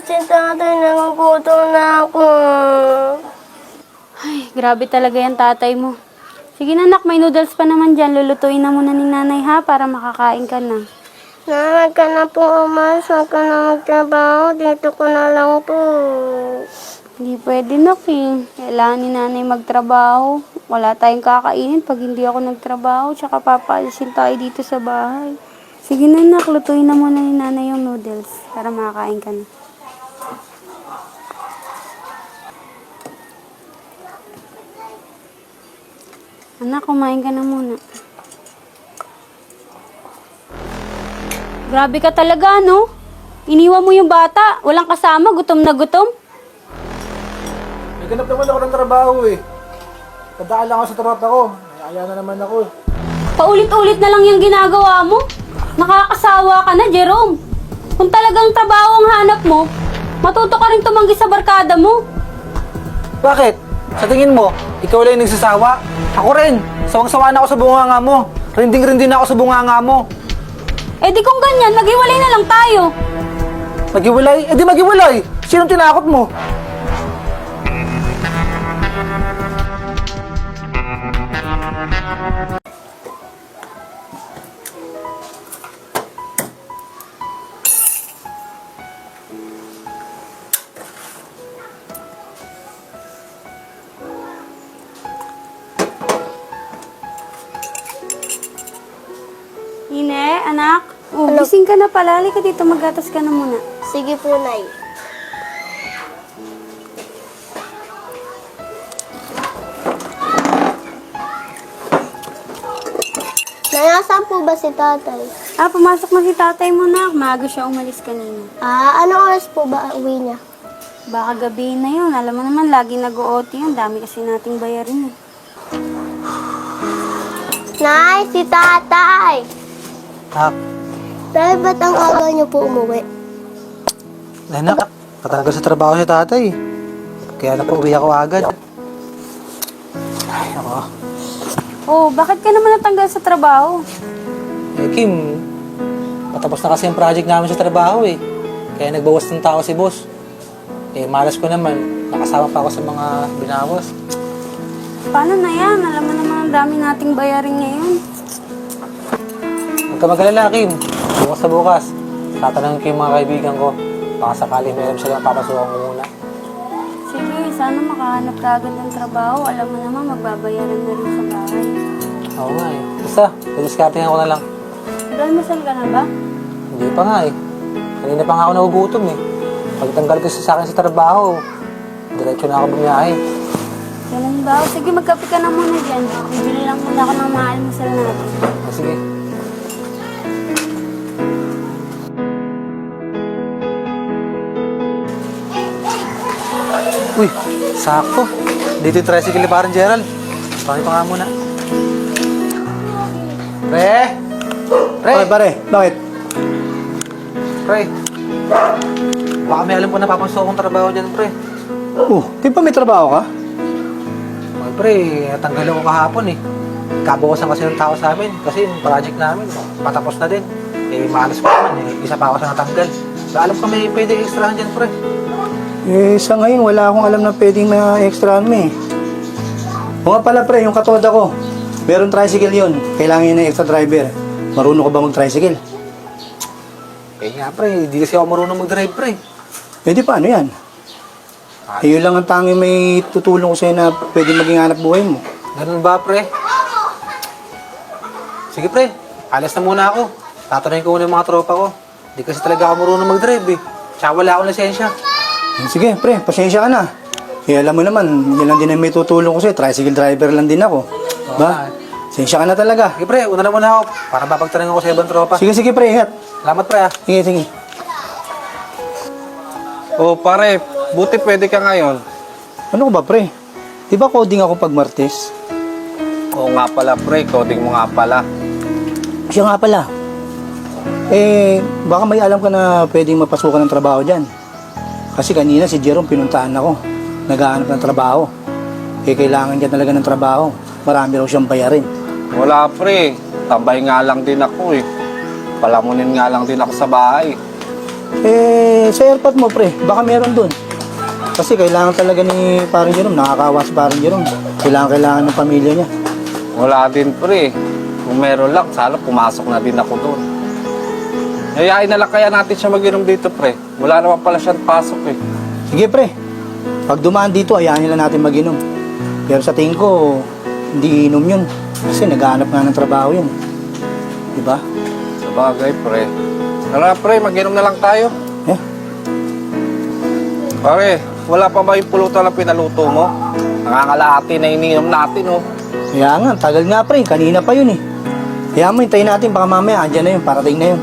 Si tatay, nagugutom na ako. Ay, grabe talaga yan tatay mo. Sige na anak, may noodles pa naman dyan. Lulutuin na muna ni nanay ha, para makakain ka na. Huwag ka na po umalis. Huwag ka na magtrabaho. Dito ko na lang po. Hindi pwede nak eh. Kailangan ni nanay magtrabaho. Wala tayong kakainin pag hindi ako nagtrabaho. Tsaka papaalisin tayo dito sa bahay. Sige na anak, lutuin na muna ni nanay yung noodles para makakain ka na. Anak, kumain ka na muna. Grabe ka talaga, no? Iniwan mo yung bata. Walang kasama, gutom na gutom. Naghanap naman ako ng trabaho eh. Tadaan lang ako sa tropa ko. Nayaya na naman ako eh. Paulit-ulit na lang yung ginagawa mo. Nakakasawa ka na, Jerome. Kung talagang trabaho ang hanap mo, matuto ka rin tumanggi sa barkada mo. Bakit? Sa tingin mo, ikaw lang yung nagsasawa? Ako rin. Sawang-sawa na ako sa bunganga mo. Rinding-rinding na ako sa bunganga mo. Eh di kung ganyan, maghiwalay na lang tayo. Maghiwalay? Eh di maghiwalay. Sinong tinakot mo? Ine, anak. Oh, gising ka na pala. Halika dito, maggatas ka na muna. Sige po, Nay. Nay, asan po ba si tatay? Ah, pumasok na si tatay mo na. Maaga siya umalis kanina. Anong oras po ba uwi niya? Baka gabi na yun. Alam mo naman, lagi nag-OT yun. Dami kasi nating bayarin eh. Nay, si tatay! Ha? Dahil ba't ang aga niyo po umuwi? Anak, katalaga sa trabaho si tatay. Kaya napauwi ako agad. Ay, ako. Oh, bakit ka naman natanggal sa trabaho? Eh, Kim, patapos na kasi yung project namin sa trabaho eh. Kaya nagbawas ng tao si boss. Eh, malas ko naman. Nakasama pa ako sa mga binawas. Paano na yan? Alam mo naman ang dami nating bayarin ngayon. Huwag ka mag-alala, Kim. Bukas sa bukas. Tatanungin ko yung mga kaibigan ko. Baka sakali meron silang papasukan ko muna. Sige, sana makahanap ka agad ng trabaho. Alam mo naman, magbabayaran na rin sa bahay. Oo nga eh. Basta, nadiskarte ko na lang. Dalmasal ka na ba? Hindi pa nga eh. Kanina pa nga ako nagugutom eh. Pagtanggal ko sa akin sa trabaho, diretso na ako bumiyahe. Ganun ba? Sige, magkape ka na muna dyan. Bibili lang muna ako ng maalmusal natin. Sige. Uy, sakto. Dito yung tricycle ni parang Gerald. Pakit pa nga muna. Pre! Pre! Pare, pare, bakit? Pre! Baka may alam ko na papanso akong trabaho dyan, pre. Di ba may trabaho ka? Ay, pre, natanggal ako kahapon eh. Kabukasan kasi ng tao sa amin. Kasi yung project namin, patapos na din. Eh, maalas ko naman eh. Isa pa ako sa natanggal. Ba, alam ko may pwede extra dyan, pre. Eh, sa ngayon, wala akong alam na pwedeng ma-extra eh. O nga pala, pre, yung katoda ko. Meron tricycle yun. Kailangan yun ng extra driver. Marunong ka ba mag-tricycle? Eh nga, pre, di kasi ako marunong mag-drive, pre. Eh, di paano yan? Eh, yun lang ang tanging may tutulong ko sa'yo na pwede maging hanap buhay mo. Ganun ba, pre? Sige, pre. Alas na muna ako. Tatanungin ko muna yung mga tropa ko. Di kasi talaga ako marunong mag-drive eh. Tsaka wala akong lisensya. Sige, pre, pasensya ka na. Eh, alam mo naman, yun lang din ang may tutulong ko sa'yo. Tricycle driver lang din ako. Ba? Pasensya ka na talaga. Sige, pre. Una na muna ako. Para mapagtanong ako sa ibang tropa. Sige, sige, pre, ingat. Salamat, pre, ah. Sige, sige. Oh, pare, buti pwede ka ngayon. Ano ko ba, pre? Di ba coding ako pag Martes? Oo nga pala, pre, coding mo nga pala. Siya nga pala. Eh, baka may alam ka na pwedeng mapasukan ng trabaho dyan. Kasi kanina si Jerome pinuntahan ako. Naghahanap ng trabaho. Eh, kailangan niya talaga ng trabaho. Marami raw siyang bayarin. Wala, pre. Tambay nga lang din ako eh. Palamunin nga lang din ako sa bahay. Sa airport mo, pre, baka meron dun. Kasi kailangan talaga ni parang Jerome, nakakawa si parang Jerome. Kailangan ng pamilya niya. Wala din, pre. Kung meron lang, sana pumasok na din ako doon. Yayain na lang kaya natin siya mag-inom dito, pre. Wala naman pala siyang pasok eh. Sige, pre. Pag dumaan dito, ayahan nila natin mag-inom. Pero sa tingin ko, hindi inom yun. Kasi naghahanap nga ng trabaho yun. Diba? Sabagay, pre. Tara, pre, mag-inom na lang tayo. Eh? Pare, wala pa ba yung pulutan na pinaluto mo? Nangangalahati na ininom natin, oh. Kaya nga, tagal nga, pre. Kanina pa yun eh. Kaya mo, hintayin natin. Baka mamaya, andyan na yun. Parating na yun.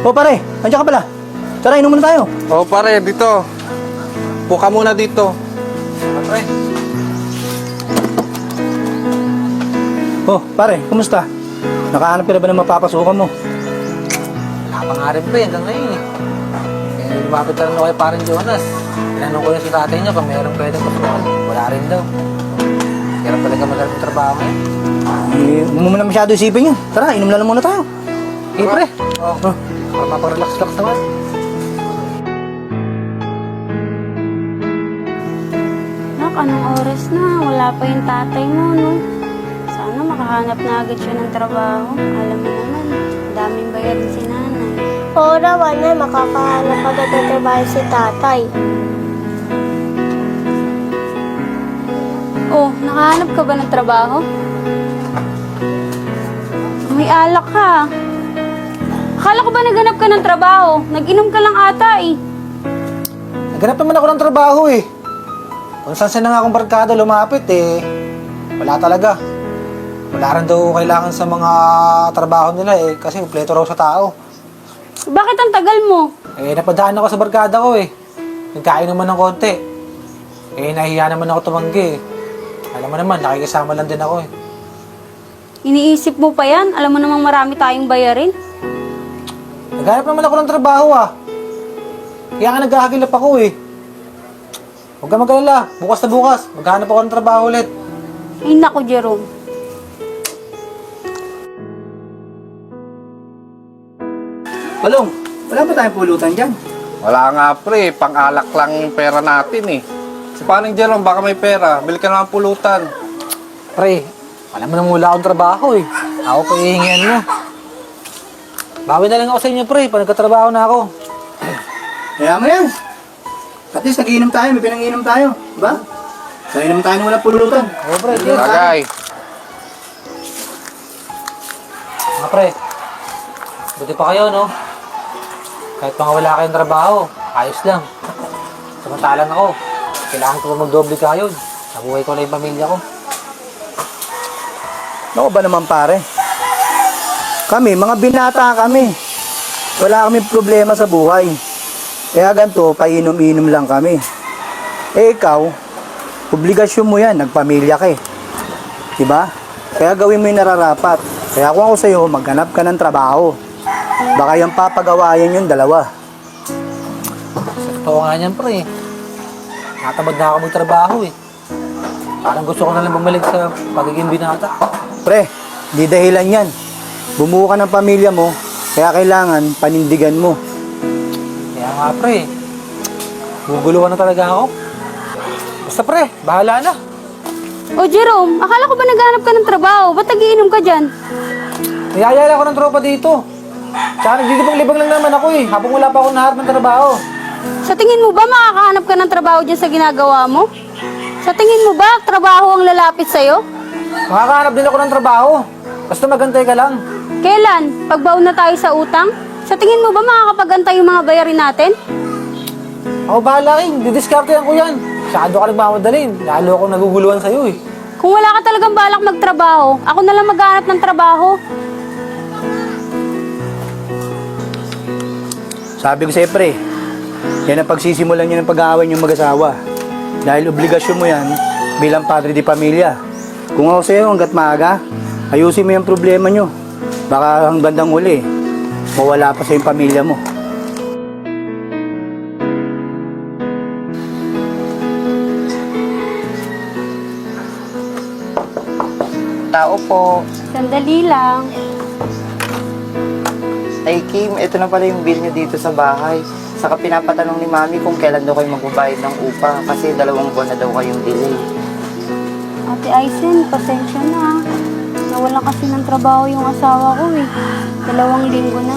O, pare. Andiyan ka pala. Tara, inom muna tayo. Oh, pare, dito. Puka muna dito. Pre, Oh, pare. Kumusta? Nakahanap ka na ba ng mapapasukan mo? wala pa nga rin pre, hanggang ngayon eh. Lumapit na rin ako kay parang Jonas. Tinanong ko yung sa tatay niya kung meron pwedeng pasukan. Wala rin daw. Hirap talaga magaling trabaho eh. Huwag mo muna masyado isipin yun. Tara, inom na lang muna tayo. Eh pre, para maparelax-relax naman. Nak, anong oras na? Wala pa yung tatay mo, no? Sana makahanap na agad siya ng trabaho. Alam mo naman, daming bayarin si nanay. Oo naman na, makakahanap agad ng trabaho si tatay. Oh, nakahanap ka ba ng trabaho? May alak ka. Akala ko ba naghanap ka ng trabaho? Nag-inom ka lang ata eh. Naghanap naman ako ng trabaho eh. Kung saan na nga akong barkada lumapit eh, wala talaga. Wala rin daw kailangan sa mga trabaho nila eh, kasi kompleto raw sa tao. Bakit ang tagal mo? Eh, napadaan ako sa barkada ko eh. Nagkain naman ng konti. Eh, nahiya naman ako tumanggi eh. Alam mo naman, nakikisama lang din ako eh. Iniisip mo pa yan? Alam mo namang marami tayong bayarin. Naghanap naman ako ng trabaho ah. Kaya nga naghahagilap ako eh. Huwag ka mag-alala, bukas na bukas, maghanap ako ng trabaho ulit. Ay naku, Jerome. Palong, wala ba tayong pulutan dyan? Wala nga, pre. Pang-alak lang yung pera natin eh. Si Paring Jerome, baka may pera. Bili ka naman pulutan. Pre, alam mo naman wala akong trabaho eh. Ako pa hihingian mo. Bawi na lang ako sa inyo pre, pag nagkatrabaho na ako. Kaya mo yan. At least nagiinom tayo, may pinanginom tayo. Diba? Kaya naman tayo na walang pulutan. Oo pre, cheers. Bagay. Mga pre, buti pa kayo no? Kahit mga wala kayong trabaho, ayos lang. Samantalang ako, kailangan ko magdoble kayod. Nabuhay ko na yung pamilya ko. Ako ba naman pare? Kami, mga binata kami. Wala kami problema sa buhay. Kaya ganito, painom-inom lang kami. Eh ikaw, obligasyon mo yan, nagpamilya ka eh. Diba? Kaya gawin mo yung nararapat. Kaya kung ako sa'yo, maghanap ka ng trabaho. Baka yung papagawayan yung dalawa. Sa totoo nga niyan pre, natamad na ako magtrabaho eh. Parang gusto ko na lang bumalik sa pagiging binata. Pre, di dahilan yan. Bumuo ka ng pamilya mo, kaya kailangan panindigan mo. Kaya nga pre, guguluhan na talaga ako. Basta pre, bahala na. O Jerome, akala ko ba naghanap ka ng trabaho? Ba't nagiinom ka dyan? Niyayala ako ng tropa dito. Tsaka nagdidibang-libang lang naman ako eh, habang wala pa akong naharap ng trabaho. Sa tingin mo ba makakahanap ka ng trabaho dyan sa ginagawa mo? Sa tingin mo ba trabaho ang lalapit sa'yo? Makakahanap din ako ng trabaho. Basta magantay ka lang. Kailan? Pagbaon na tayo sa utang? Sa tingin mo ba makakapag-antay yung mga bayarin natin? Ako bahala rin, didiskartehan ko yan. Masyado ka nagmamadalin, lalo akong naguguluhan sa'yo eh. Kung wala ka talagang balak magtrabaho, ako na lang maghanap ng trabaho. Sabi ko sa'yo, pre, yan ang pagsisimulan niyo ng pag-aaway niyong mag-asawa. Dahil obligasyon mo yan bilang padre di pamilya. Kung ako sa'yo, hanggat maaga, ayusin mo yung problema niyo. Baka ang bandang huli, mawala pa sa yung pamilya mo. Tao po. Sandali lang. Ay, Kim, ito na pala yung bill niyo dito sa bahay. Saka pinapatanong ni Mami kung kailan daw kayo magbabayad ng upa kasi 2 buwan na daw kayong delay. Ate Aisen, pasensya na. Nawalan kasi ng trabaho yung asawa ko eh. 2 linggo na.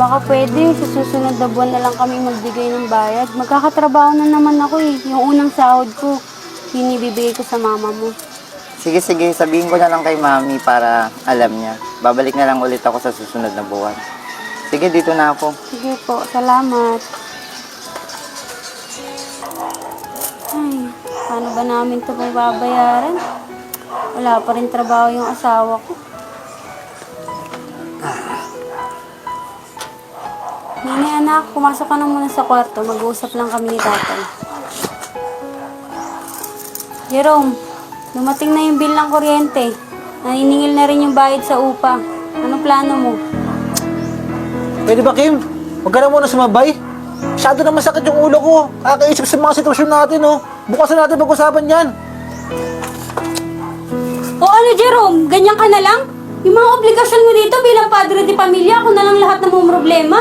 Baka pwede, sa susunod na buwan na lang kami magbigay ng bayad. Magkakatrabaho na naman ako eh. Yung unang sahod ko, binibigay ko sa mama mo. Sige, sabihin ko na lang kay Mami para alam niya. Babalik na lang ulit ako sa susunod na buwan. Sige, dito na ako. Sige po, salamat. Ay, paano ba namin ito babayaran? Wala pa rin trabaho yung asawa ko. Nini, anak, pumasok ka na muna sa kwarto. Mag-uusap lang kami ni tatay. Jerome, dumating na yung bill ng kuryente. Naniningil na rin yung bayad sa upa. Ano plano mo? Pwede ba, Kim? Huwag ka na muna sumabay. Masyado na masakit yung ulo ko. Kakaisip sa mga sitwasyon natin, oh. Bukas na natin pag-usapan yan. O ano, Jerome? Ganyan ka na lang? Yung mga obligasyon mo dito bilang padre de pamilya, ako na lang lahat ng mga problema?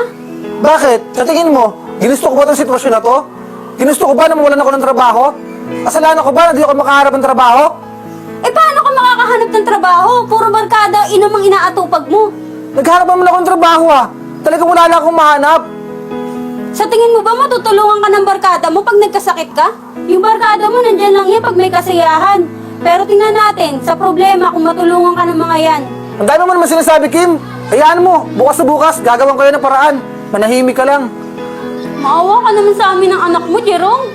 Bakit? Sa tingin mo, ginusto ko ba itong sitwasyon na to? Ginusto ko ba na mawalan ako ng trabaho? Kasalanan ko ba na di ako makaharap ng trabaho? Eh paano ka makakahanap ng trabaho? Puro barkada, inamang inaatupag mo. Naghanap naman ako ng trabaho, ah. Talagang wala lang akong mahanap. Sa tingin mo ba matutulungan ka ng barkada mo pag nagkasakit ka? Yung barkada mo nandyan lang yan pag may kasiyahan. Pero tingnan natin, sa problema kung matulungan ka ng mga yan. Ang dami mo naman sinasabi, Kim. Hayaan mo, bukas na bukas, gagawin ko yan ng paraan. Manahimik ka lang. Maawa ka naman sa amin ng anak mo, Jerome.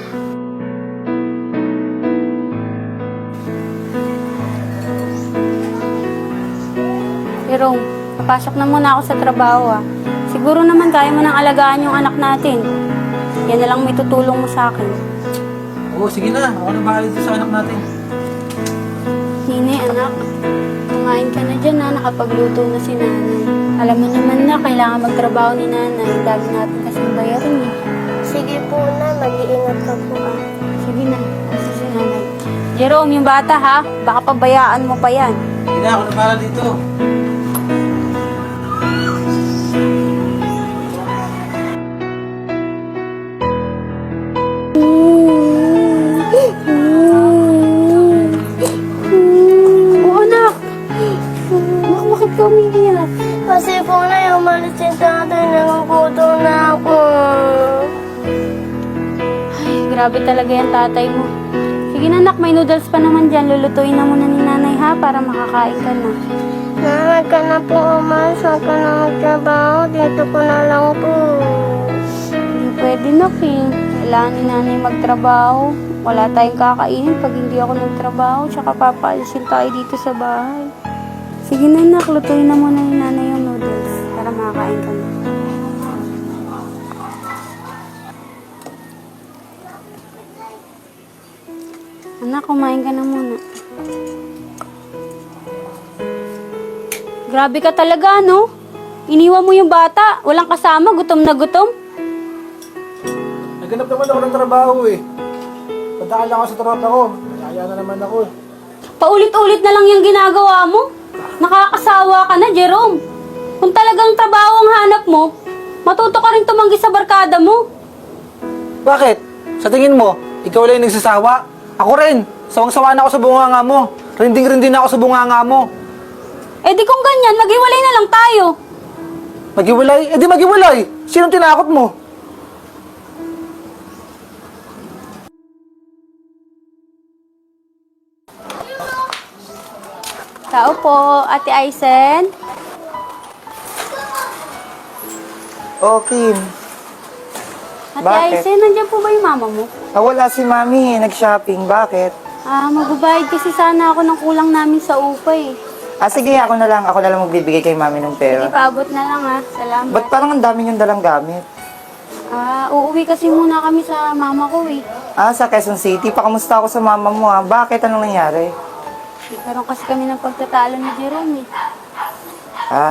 Jerome, papasok na muna ako sa trabaho ah. Siguro naman kaya mo nang alagaan yung anak natin. Yan na lang may tutulong mo sa akin. Oo, sige na. Ako na bahala dito sa anak natin. Nini, anak, kumain ka na dyan na, nakapagluto na si nanay. Alam mo naman na, kailangan magtrabaho ni nanay. Dami natin kasing bayarin eh. Sige po na, mag-iingat ka po ah. Sige na, kasi si nanay. Jerome, yung bata ha, baka pabayaan mo pa yan. Sige na, ako na bahala dito. Oo, anak. Bakit ka umiiyak? Kasi po na, umalis si tatay, nangukuto na ako. Ay, grabe talaga yung tatay mo. Sige na, anak, may noodles pa naman dyan. Lulutuin na muna ni nanay ha, para makakain ka na. Huwag ka na po umalis, huwag ka na magtrabaho, dito ko na lang po. Hindi pwede na, King. Kailangan ni nanay magtrabaho. Wala tayong kakainin pag hindi ako nagtrabaho. Tsaka papaalisin tayo dito sa bahay. Sige na, anak. Lutuin na muna ni nanay yung noodles para makakain ka na. Anak, kumain ka na muna. Grabe ka talaga, no? Iniwan mo yung bata. Walang kasama. Gutom na gutom. Naghanap naman ako ng trabaho, eh. Padaan lang ako sa tropa ko. Kaya na naman ako, eh. Paulit-ulit na lang yung ginagawa mo. Nakakasawa ka na, Jerome. Kung talagang trabaho ang hanap mo, matuto ka rin tumanggi sa barkada mo. Bakit? Sa tingin mo, ikaw lang yung nagsasawa? Ako rin. Sawang-sawa na ako sa bunganga mo. Rinding-rinding na ako sa bunganga mo. Eh di kung ganyan, maghiwalay na lang tayo. Maghiwalay? Eh di maghiwalay. Sinong tinakot mo? Tao po, Ate Aisen. Oh, Kim. Ate Bakit? Aisen, nandiyan po ba yung mama mo? Wala si Mami, nag-shopping. Bakit? Magbabayad kasi sana ako ng kulang namin sa upa eh. Sige, ako na lang magbibigay kay Mami ng pera. Ipaabot na lang ha. Salamat. Ba't parang ang dami niyong dalang gamit? Uuwi kasi muna kami sa mama ko eh. Sa Quezon City. Pakamusta ako sa mama mo, ha? Bakit? Anong nangyari? Nagkaroon kasi kami ng pagtatalo ni Jerome eh.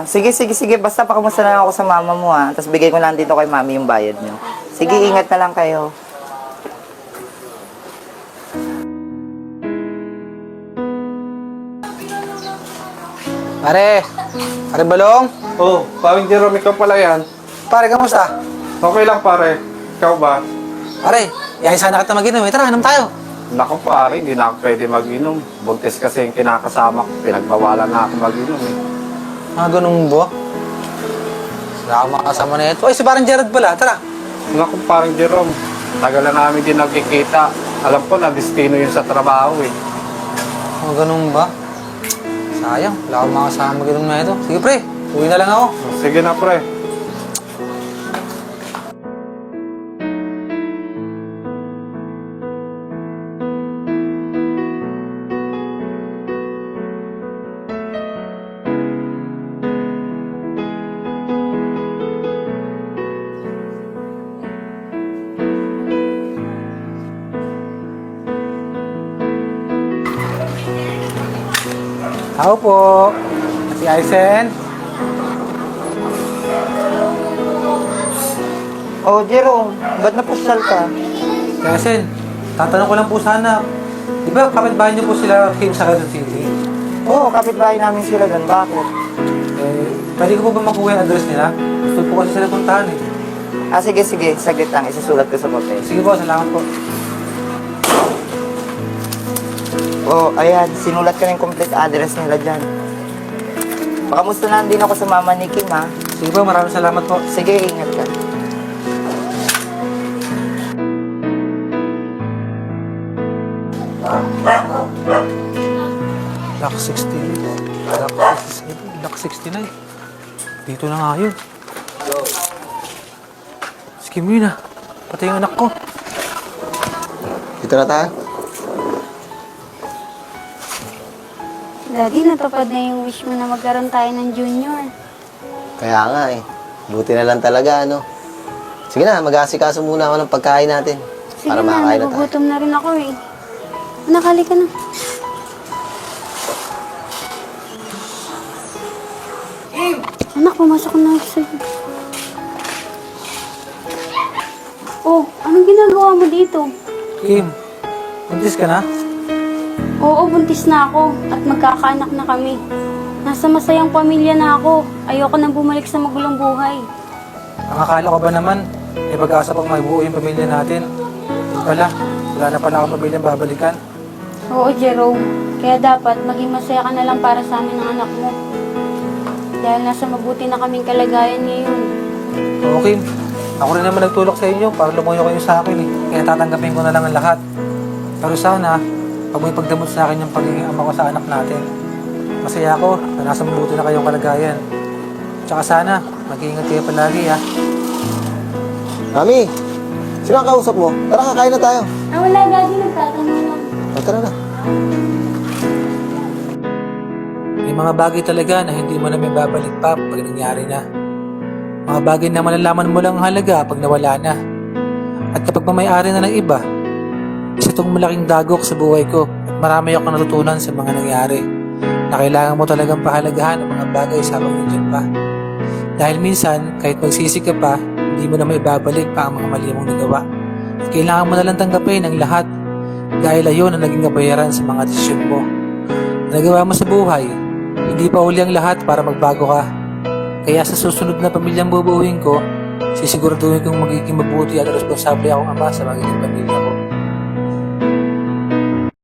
Sige. Basta pakamusta na lang ako sa mama mo, ha? Tapos bigay ko lang dito kay Mami yung bayad niyo. Sige, ingat na lang kayo. Pare! Pare Balong? Oh, paring Jerome, ikaw pala yan. Pare, kamusta? Okay lang pare. Ikaw ba? Pare, yahin sana kita mag-inom. Tara, inom tayo. Naku pare, hindi na ako pwede mag-inom. Buntis kasi yung kinakasama ko. Pinagbawalan na ako mag-inom eh. Ganun ba? Wala akong makasama na ito. Ay, si parang Gerard pala. Tara. Naku paring Jerome, tagal na namin din nagkikita. Alam ko na destino yun sa trabaho eh. Ganun ba? Sayang, wala akong makasama mag-inom na ito. Sige pre, uwi na lang ako. Sige na pre. Ako po. Si Aisen. Oh, Jerome, ba't napusal ka? Si Aisen, tatanong ko lang po sana. Di ba kapitbahay niyo po sila Kim sa Quezon City? Oo, kapitbahay namin sila doon. Bakit? Pwede ko po ba makuha yung address nila? Gusto po kasi sila puntahan eh. Sige. Saglit lang. Isusulat ko sa papel. Sige po, salamat po. Oh, ayan. Sinulat ko na yung complete address nila dyan. Pakamusta na din ako sa mama ni Kim, ha? Sige po, maraming salamat po. Sige, ingat ka. Lock 60. Lock 69. Dito na nga yun. Sige mo yun ah. Pati yung anak ko. Dito na tayo. Daddy, natupad na yung wish mo na magkaroon tayo ng junior. Kaya nga eh. Buti na lang talaga, ano. Sige na, mag-aasikaso muna ako ng pagkain natin. Sige para na, makakain na tayo. nagugutom na rin ako eh. Anak, halika na. Anak, pumasok na ako sa'yo. Oh, anong ginagawa mo dito? Kim, buntis ka na? Oo, buntis na ako at magkakaanak na kami. Nasa masayang pamilya na ako. Ayoko nang bumalik sa magulong buhay. Ang akala ko ba naman, may pag-asa pang mabuo yung pamilya natin. Yung pala, wala na pala akong pamilyang babalikan. Oo, Jerome. Kaya dapat maging masaya ka na lang para sa amin ng anak mo. Dahil nasa mabuti na kaming kalagayan ngayon. Oo, Kim. Ako rin naman nagtulak sa inyo para lumayo kayo sa akin eh. Kaya tatanggapin ko na lang ang lahat. Pero sana, pag may pagdamot sa akin yung pagiging ama ko sa anak natin, masaya ako na nasa mabuti na kayong kalagayan. Tsaka sana, mag-iingat kayo palagi ha. Mami, sino ang kausap mo? Tara, kakain na tayo. Wala, Daddy. Nagtatanong lang. Tara na. May mga bagay talaga na hindi mo na may babalik pa pag nangyari na. Mga bagay na malalaman mo lang ang halaga pag nawala na. At kapag mamayari na ng iba, isa itong malaking dagok sa buhay ko at marami akong natutunan sa mga nangyari na kailangan mo talagang pahalagahan ang mga bagay sa habang nandiyan pa. Dahil minsan, kahit magsisi ka pa, hindi mo na may babalik pa ang mga mali mong nagawa. At kailangan mo na lang tanggapin ang lahat dahil ayon ang naging kabayaran sa mga desisyon mo. Nagawa mo sa buhay, hindi pa huli ang lahat para magbago ka. Kaya sa susunod na pamilyang bubuuin ko, sisiguraduhin kong magiging mabuti at responsable akong ama sa magiging pamilya ko.